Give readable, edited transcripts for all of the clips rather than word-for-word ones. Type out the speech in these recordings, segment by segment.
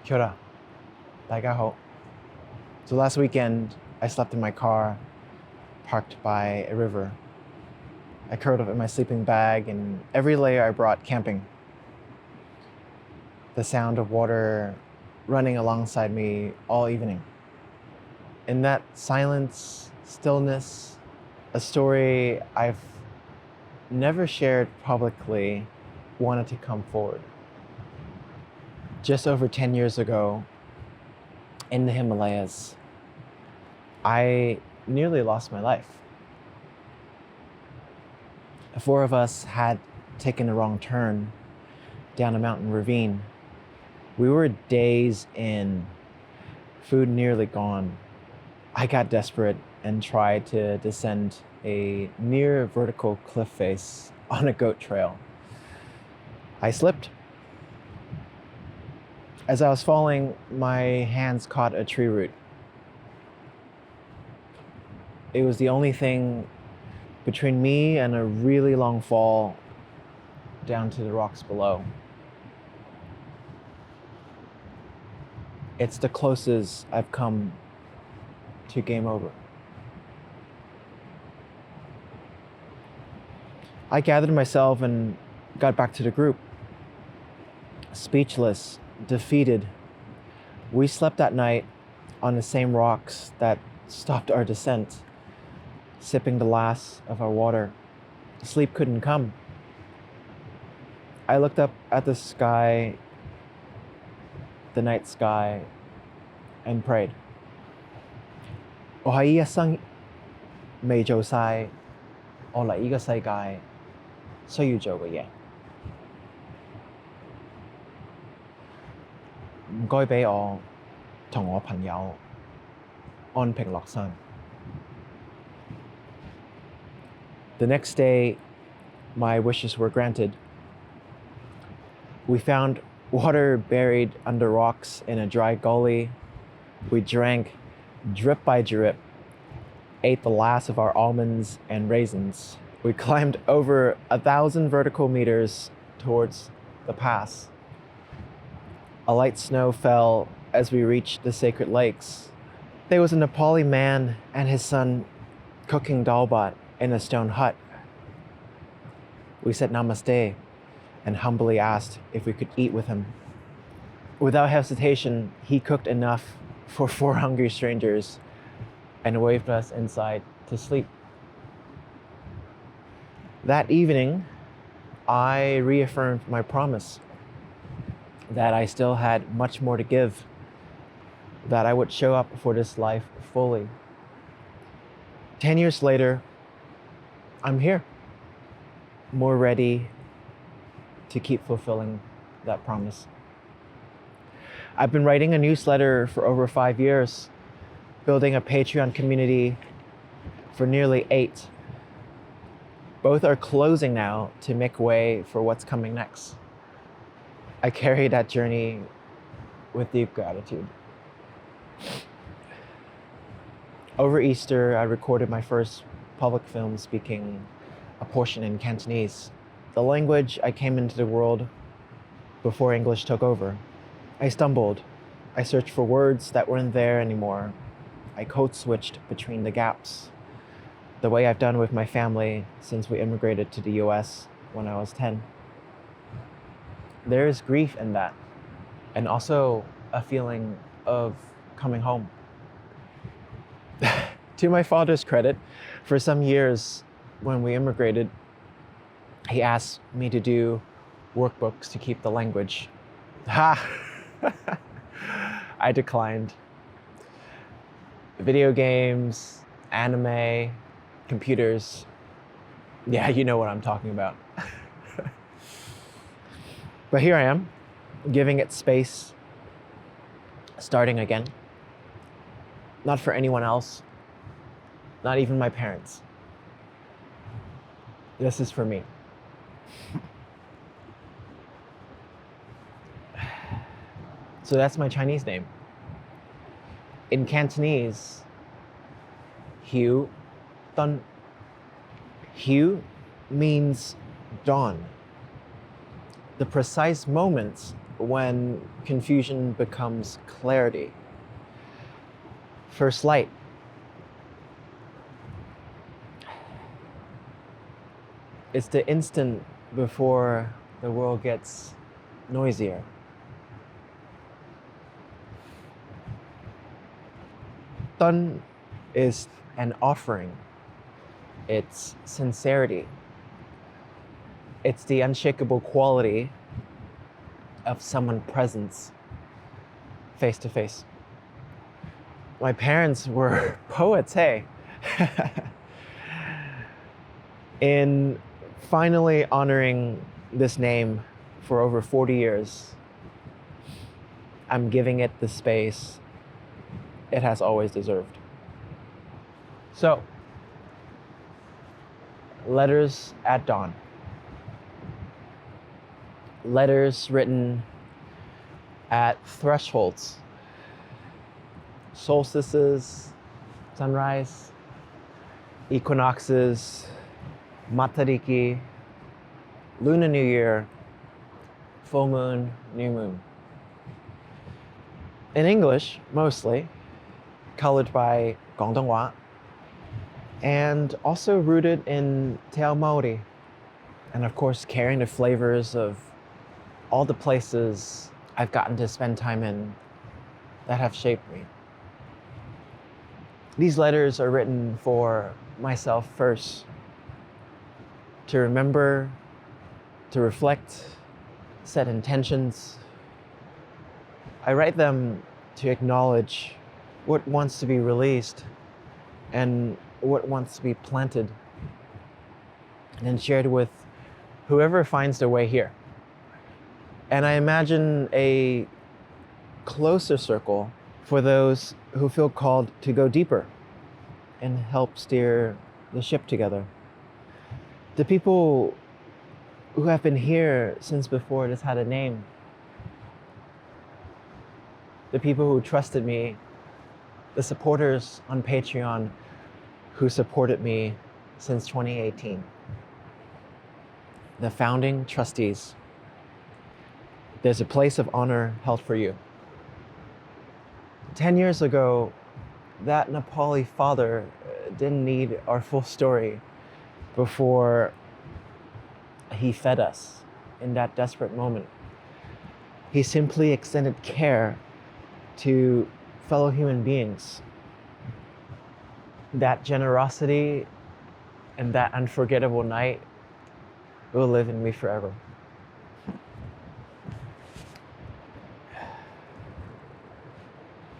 Kia ora. 大家好. So last weekend, I slept in my car, parked by a river. I curled up in my sleeping bag, and every layer I brought camping. The sound of water running alongside me all evening. In that silence, stillness, a story I've never shared publicly wanted to come forward. Just over 10 years ago, in the Himalayas, I nearly lost my life. 4 of us had taken a wrong turn down a mountain ravine. We were days in, food nearly gone. I got desperate and tried to descend a near vertical cliff face on a goat trail. I slipped. As I was falling, my hands caught a tree root. It was the only thing between me and a really long fall down to the rocks below. It's the closest I've come to game over. I gathered myself and got back to the group. Speechless, defeated, we slept that night on the same rocks that stopped our descent, sipping the last of our water. Sleep couldn't come. I looked up at the sky, the night sky, and prayed. 我喺一生未做晒我嚟呢個世界需要做嘅嘢。唔該俾我同我朋友安平落山。The next day, my wishes were granted. We found water buried under rocks in a dry gully. We drank drip by drip, ate the last of our almonds and raisins. We climbed over 1,000 vertical meters towards the pass. A light snow fell as we reached the sacred lakes. There was a Nepali man and his son cooking dalbat in a stone hut. We said namaste and humbly asked if we could eat with him. Without hesitation, he cooked enough for 4 hungry strangers and waved us inside to sleep. That evening, I reaffirmed my promise that I still had much more to give, that I would show up for this life fully. 10 years later, I'm here, more ready to keep fulfilling that promise. I've been writing a newsletter for over 5 years, building a Patreon community for nearly 8. Both are closing now to make way for what's coming next. I carry that journey with deep gratitude. Over Easter, I recorded my first public film speaking a portion in Cantonese, the language I came into the world before English took over. I stumbled. I searched for words that weren't there anymore. I code switched between the gaps, the way I've done with my family since we immigrated to the US when I was 10. There is grief in that, and also a feeling of coming home. To my father's credit, for some years when we immigrated, he asked me to do workbooks to keep the language. Ha! I declined. Video games, anime, computers. Yeah, you know what I'm talking about. But here I am, giving it space, starting again. Not for anyone else, not even my parents. This is for me. So that's my Chinese name. In Cantonese, Hiu Dun. Hiu means dawn. The precise moment when confusion becomes clarity. First light. It's the instant before the world gets noisier. Ton is an offering. It's sincerity. It's the unshakable quality of someone's presence face to face. My parents were poets, hey. In finally honoring this name for over 40 years, I'm giving it the space it has always deserved. So, letters at dawn. Letters written at thresholds, solstices, sunrise, equinoxes, matariki, lunar new year, full moon, new moon. In English, mostly, colored by Guangdonghua, and also rooted in Te Ao Māori, and of course carrying the flavors of all the places I've gotten to spend time in that have shaped me. These letters are written for myself first, to remember, to reflect, set intentions. I write them to acknowledge what wants to be released and what wants to be planted and shared with whoever finds their way here. And I imagine a closer circle for those who feel called to go deeper and help steer the ship together. The people who have been here since before this had a name. The people who trusted me, the supporters on Patreon who supported me since 2018. The founding trustees. There's a place of honor held for you. 10 years ago, that Nepali father didn't need our full story before he fed us in that desperate moment. He simply extended care to fellow human beings. That generosity and that unforgettable night will live in me forever.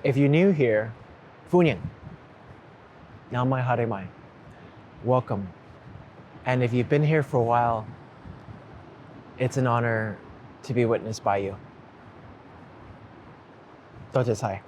If you're new here, Funyan, Ngā mai haere mai, welcome. And if you've been here for a while, it's an honor to be witnessed by you. Tote sai.